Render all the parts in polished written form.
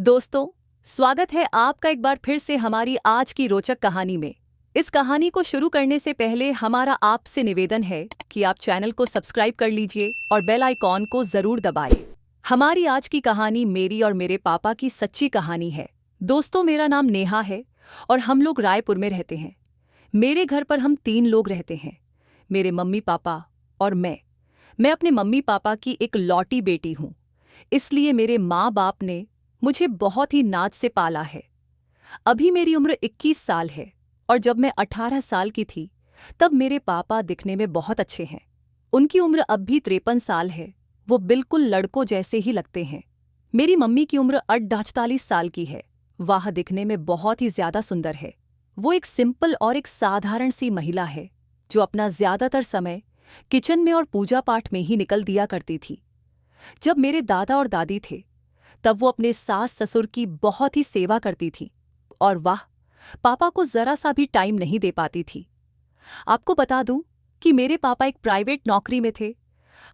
दोस्तों, स्वागत है आपका एक बार फिर से हमारी आज की रोचक कहानी में। इस कहानी को शुरू करने से पहले हमारा आपसे निवेदन है कि आप चैनल को सब्सक्राइब कर लीजिए और बेल आइकॉन को जरूर दबाएं। हमारी आज की कहानी मेरी और मेरे पापा की सच्ची कहानी है। दोस्तों, मेरा नाम नेहा है और हम लोग रायपुर में रहते हैं। मेरे घर पर हम 3 लोग रहते हैं, मेरे मम्मी पापा और मैं। मैं अपने मम्मी पापा की एक लौटी बेटी हूँ, इसलिए मेरे माँ बाप ने मुझे बहुत ही नाज से पाला है। अभी मेरी उम्र 21 साल है और जब मैं 18 साल की थी तब मेरे पापा दिखने में बहुत अच्छे हैं। उनकी उम्र अब भी 53 साल है। वो बिल्कुल लड़कों जैसे ही लगते हैं। मेरी मम्मी की उम्र 48 साल की है। वह दिखने में बहुत ही ज्यादा सुंदर है। वो एक सिंपल और एक साधारण सी महिला है जो अपना ज्यादातर समय किचन में और पूजा पाठ में ही निकल दिया करती थी। जब मेरे दादा और दादी थे तब वो अपने सास ससुर की बहुत ही सेवा करती थी और वाह, पापा को जरा सा भी टाइम नहीं दे पाती थी। आपको बता दूं कि मेरे पापा एक प्राइवेट नौकरी में थे।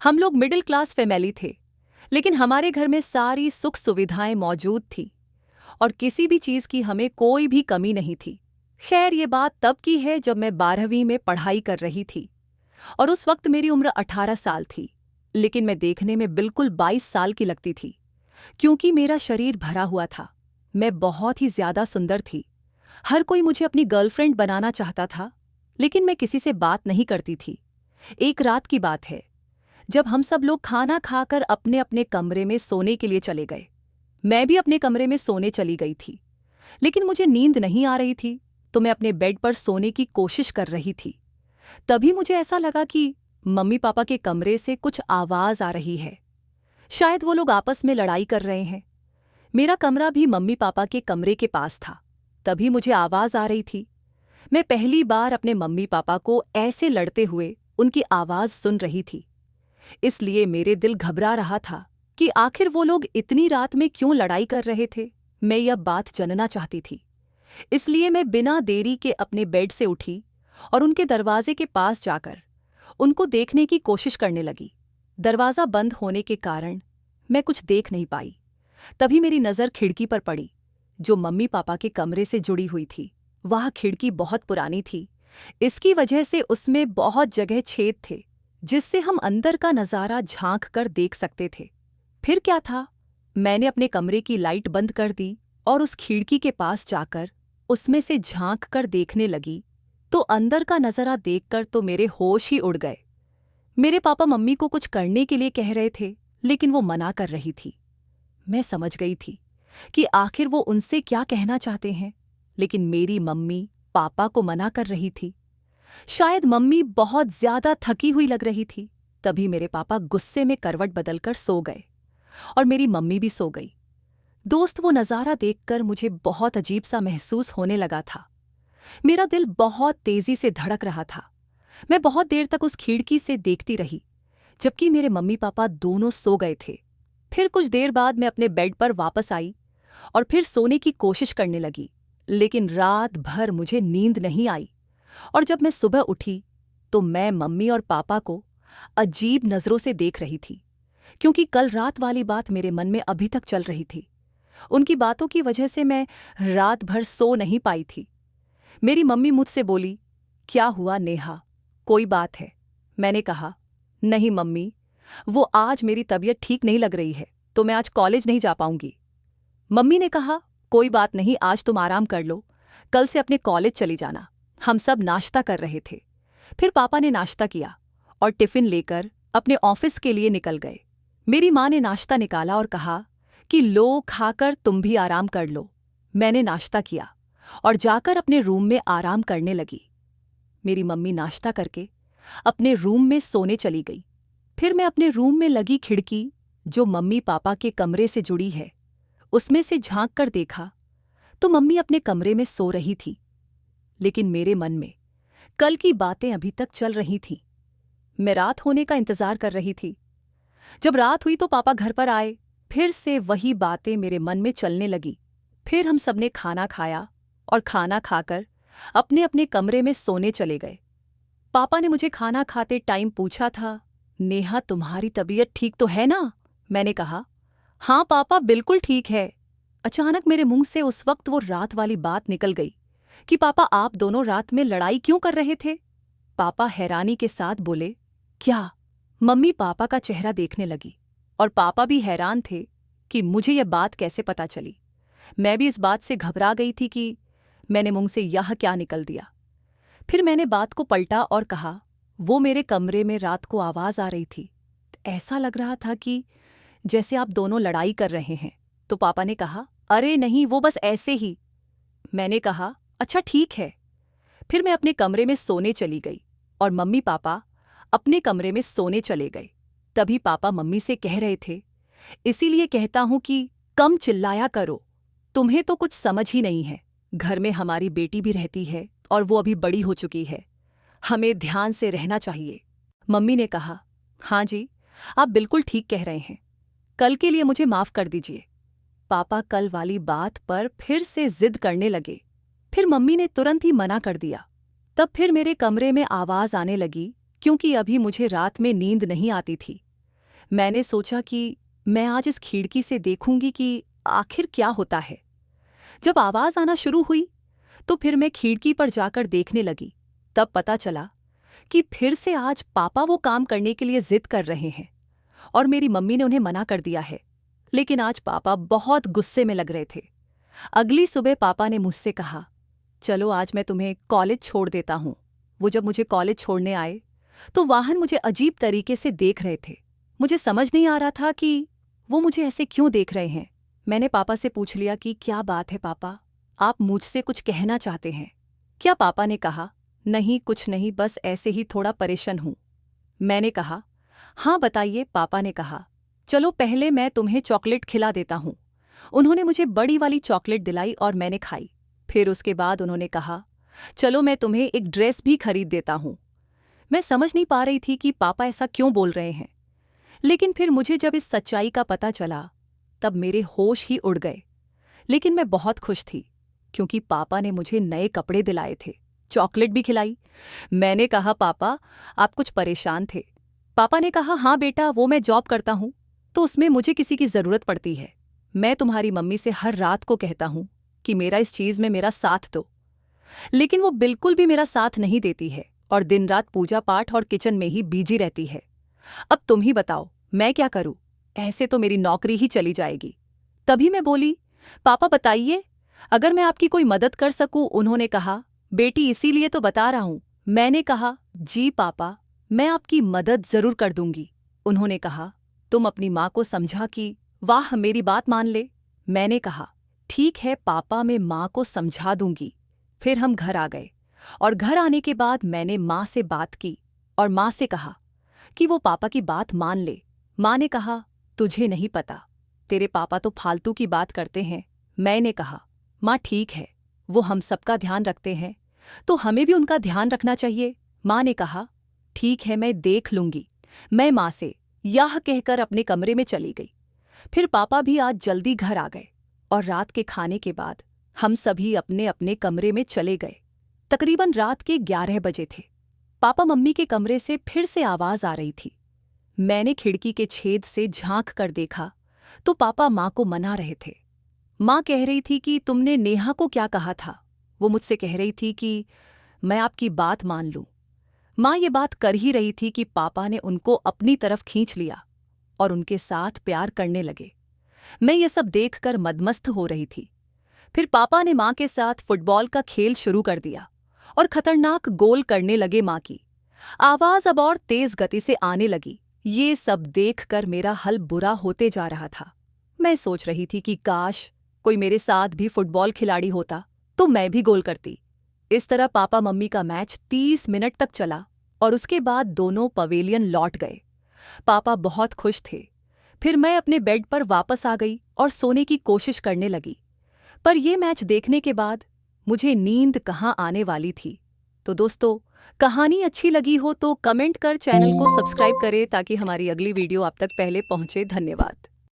हम लोग मिडिल क्लास फैमिली थे, लेकिन हमारे घर में सारी सुख सुविधाएं मौजूद थी और किसी भी चीज की हमें कोई भी कमी नहीं थी। खैर, ये बात तब की है जब मैं 12वीं में पढ़ाई कर रही थी और उस वक्त मेरी उम्र 18 साल थी, लेकिन मैं देखने में बिल्कुल 22 साल की लगती थी क्योंकि मेरा शरीर भरा हुआ था। मैं बहुत ही ज्यादा सुंदर थी। हर कोई मुझे अपनी गर्लफ्रेंड बनाना चाहता था, लेकिन मैं किसी से बात नहीं करती थी। एक रात की बात है जब हम सब लोग खाना खाकर अपने अपने कमरे में सोने के लिए चले गए। मैं भी अपने कमरे में सोने चली गई थी, लेकिन मुझे नींद नहीं आ रही थी, तो मैं अपने बेड पर सोने की कोशिश कर रही थी। तभी मुझे ऐसा लगा कि मम्मी पापा के कमरे से कुछ आवाज आ रही है। शायद वो लोग आपस में लड़ाई कर रहे हैं। मेरा कमरा भी मम्मी पापा के कमरे के पास था। तभी मुझे आवाज आ रही थी। मैं पहली बार अपने मम्मी पापा को ऐसे लड़ते हुए उनकी आवाज सुन रही थी, इसलिए मेरे दिल घबरा रहा था कि आखिर वो लोग इतनी रात में क्यों लड़ाई कर रहे थे। मैं यह बात जानना चाहती थी, इसलिए मैं बिना देरी के अपने बेड से उठी और उनके दरवाजे के पास जाकर उनको देखने की कोशिश करने लगी। दरवाजा बंद होने के कारण मैं कुछ देख नहीं पाई। तभी मेरी नज़र खिड़की पर पड़ी जो मम्मी पापा के कमरे से जुड़ी हुई थी। वह खिड़की बहुत पुरानी थी, इसकी वजह से उसमें बहुत जगह छेद थे जिससे हम अंदर का नज़ारा झांक कर देख सकते थे। फिर क्या था, मैंने अपने कमरे की लाइट बंद कर दी और उस खिड़की के पास जाकर उसमें से झांक कर देखने लगी तो अंदर का नज़ारा देखकर तो मेरे होश ही उड़ गए। मेरे पापा मम्मी को कुछ करने के लिए कह रहे थे, लेकिन वो मना कर रही थी। मैं समझ गई थी कि आखिर वो उनसे क्या कहना चाहते हैं, लेकिन मेरी मम्मी पापा को मना कर रही थी। शायद मम्मी बहुत ज्यादा थकी हुई लग रही थी। तभी मेरे पापा गुस्से में करवट बदलकर सो गए और मेरी मम्मी भी सो गई। दोस्त, वो नज़ारा देखकर मुझे बहुत अजीब सा महसूस होने लगा था। मेरा दिल बहुत तेजी से धड़क रहा था। मैं बहुत देर तक उस खिड़की से देखती रही जबकि मेरे मम्मी पापा दोनों सो गए थे। फिर कुछ देर बाद मैं अपने बेड पर वापस आई और फिर सोने की कोशिश करने लगी, लेकिन रात भर मुझे नींद नहीं आई। और जब मैं सुबह उठी तो मैं मम्मी और पापा को अजीब नज़रों से देख रही थी, क्योंकि कल रात वाली बात मेरे मन में अभी तक चल रही थी। उनकी बातों की वजह से मैं रात भर सो नहीं पाई थी। मेरी मम्मी मुझसे बोली, क्या हुआ नेहा, कोई बात है? मैंने कहा, नहीं मम्मी, वो आज मेरी तबीयत ठीक नहीं लग रही है तो मैं आज कॉलेज नहीं जा पाऊंगी। मम्मी ने कहा, कोई बात नहीं, आज तुम आराम कर लो, कल से अपने कॉलेज चली जाना। हम सब नाश्ता कर रहे थे। फिर पापा ने नाश्ता किया और टिफिन लेकर अपने ऑफिस के लिए निकल गए। मेरी माँ ने नाश्ता निकाला और कहा कि लो, खाकर तुम भी आराम कर लो। मैंने नाश्ता किया और जाकर अपने रूम में आराम करने लगी। मेरी मम्मी नाश्ता करके अपने रूम में सोने चली गई। फिर मैं अपने रूम में लगी खिड़की जो मम्मी पापा के कमरे से जुड़ी है उसमें से झांक कर देखा तो मम्मी अपने कमरे में सो रही थी, लेकिन मेरे मन में कल की बातें अभी तक चल रही थीं। मैं रात होने का इंतजार कर रही थी। जब रात हुई तो पापा घर पर आए। फिर से वही बातें मेरे मन में चलने लगी। फिर हम सबने खाना खाया और खाना खाकर अपने अपने कमरे में सोने चले गए। पापा ने मुझे खाना खाते टाइम पूछा था, नेहा तुम्हारी तबीयत ठीक तो है ना? मैंने कहा, हाँ पापा, बिल्कुल ठीक है। अचानक मेरे मुंह से उस वक्त वो रात वाली बात निकल गई कि पापा आप दोनों रात में लड़ाई क्यों कर रहे थे। पापा हैरानी के साथ बोले, क्या? मम्मी पापा का चेहरा देखने लगी और पापा भी हैरान थे कि मुझे यह बात कैसे पता चली। मैं भी इस बात से घबरा गई थी कि मैंने मुंह से यह क्या निकल दिया। फिर मैंने बात को पलटा और कहा, वो मेरे कमरे में रात को आवाज आ रही थी। ऐसा लग रहा था कि जैसे आप दोनों लड़ाई कर रहे हैं। तो पापा ने कहा, अरे नहीं, वो बस ऐसे ही। मैंने कहा, अच्छा ठीक है। फिर मैं अपने कमरे में सोने चली गई और मम्मी पापा अपने कमरे में सोने चले गए। तभी पापा मम्मी से कह रहे थे, इसीलिए कहता हूं कि कम चिल्लाया करो, तुम्हें तो कुछ समझ ही नहीं है। घर में हमारी बेटी भी रहती है और वो अभी बड़ी हो चुकी है, हमें ध्यान से रहना चाहिए। मम्मी ने कहा, हाँ जी, आप बिल्कुल ठीक कह रहे हैं, कल के लिए मुझे माफ कर दीजिए। पापा कल वाली बात पर फिर से जिद करने लगे। फिर मम्मी ने तुरंत ही मना कर दिया। तब फिर मेरे कमरे में आवाज आने लगी, क्योंकि अभी मुझे रात में नींद नहीं आती थी। मैंने सोचा कि मैं आज इस खिड़की से देखूंगी कि आखिर क्या होता है। जब आवाज आना शुरू हुई तो फिर मैं खिड़की पर जाकर देखने लगी। तब पता चला कि फिर से आज पापा वो काम करने के लिए जिद कर रहे हैं और मेरी मम्मी ने उन्हें मना कर दिया है। लेकिन आज पापा बहुत गुस्से में लग रहे थे। अगली सुबह पापा ने मुझसे कहा, चलो आज मैं तुम्हें कॉलेज छोड़ देता हूं। वो जब मुझे कॉलेज छोड़ने आए तो वाहन मुझे अजीब तरीके से देख रहे थे। मुझे समझ नहीं आ रहा था कि वो मुझे ऐसे क्यों देख रहे हैं। मैंने पापा से पूछ लिया कि क्या बात है पापा, आप मुझसे कुछ कहना चाहते हैं क्या? पापा ने कहा, नहीं कुछ नहीं, बस ऐसे ही थोड़ा परेशान हूं। मैंने कहा, हाँ बताइए। पापा ने कहा, चलो पहले मैं तुम्हें चॉकलेट खिला देता हूं। उन्होंने मुझे बड़ी वाली चॉकलेट दिलाई और मैंने खाई। फिर उसके बाद उन्होंने कहा, चलो मैं तुम्हें एक ड्रेस भी खरीद देता हूं। मैं समझ नहीं पा रही थी कि पापा ऐसा क्यों बोल रहे हैं। लेकिन फिर मुझे जब इस सच्चाई का पता चला तब मेरे होश ही उड़ गए। लेकिन मैं बहुत खुश थी क्योंकि पापा ने मुझे नए कपड़े दिलाए थे, चॉकलेट भी खिलाई। मैंने कहा, पापा आप कुछ परेशान थे। पापा ने कहा, हाँ बेटा, वो मैं जॉब करता हूं तो उसमें मुझे किसी की ज़रूरत पड़ती है। मैं तुम्हारी मम्मी से हर रात को कहता हूं कि मेरा इस चीज़ में मेरा साथ दो, लेकिन वो बिल्कुल भी मेरा साथ नहीं देती है और दिन रात पूजा पाठ और किचन में ही बिजी रहती है। अब तुम ही बताओ मैं क्या करूं? ऐसे तो मेरी नौकरी ही चली जाएगी। तभी मैं बोली, पापा बताइए, अगर मैं आपकी कोई मदद कर सकूं। उन्होंने कहा, बेटी इसीलिए तो बता रहा हूं। मैंने कहा, जी पापा, मैं आपकी मदद जरूर कर दूंगी। उन्होंने कहा, तुम अपनी माँ को समझा कि वाह मेरी बात मान ले। मैंने कहा, ठीक है पापा, मैं माँ को समझा दूंगी। फिर हम घर आ गए और घर आने के बाद मैंने माँ से बात की और माँ से कहा कि वो पापा की बात मान ले। माँ ने कहा, तुझे नहीं पता, तेरे पापा तो फालतू की बात करते हैं। मैंने कहा, माँ ठीक है, वो हम सबका ध्यान रखते हैं तो हमें भी उनका ध्यान रखना चाहिए। माँ ने कहा, ठीक है मैं देख लूंगी। मैं माँ से यह कहकर अपने कमरे में चली गई। फिर पापा भी आज जल्दी घर आ गए और रात के खाने के बाद हम सभी अपने अपने कमरे में चले गए। तकरीबन रात के 11 बजे थे। पापा मम्मी के कमरे से फिर से आवाज आ रही थी। मैंने खिड़की के छेद से झांक कर देखा तो पापा माँ को मना रहे थे। माँ कह रही थी कि तुमने नेहा को क्या कहा था? वो मुझसे कह रही थी कि मैं आपकी बात मान लूं। माँ ये बात कर ही रही थी कि पापा ने उनको अपनी तरफ खींच लिया और उनके साथ प्यार करने लगे। मैं ये सब देखकर मदमस्त हो रही थी। फिर पापा ने माँ के साथ फुटबॉल का खेल शुरू कर दिया और खतरनाक गोल करने लगे। माँ की आवाज अब और तेज गति से आने लगी। ये सब देखकर मेरा हल बुरा होते जा रहा था। मैं सोच रही थी कि काश कोई मेरे साथ भी फुटबॉल खिलाड़ी होता तो मैं भी गोल करती। इस तरह पापा मम्मी का मैच 30 मिनट तक चला और उसके बाद दोनों पवेलियन लौट गए। पापा बहुत खुश थे। फिर मैं अपने बेड पर वापस आ गई और सोने की कोशिश करने लगी। पर यह मैच देखने के बाद मुझे नींद कहाँ आने वाली थी। तो दोस्तों, कहानी अच्छी लगी हो तो कमेंट कर चैनल को सब्सक्राइब करें ताकि हमारी अगली वीडियो आप तक पहले पहुंचे। धन्यवाद।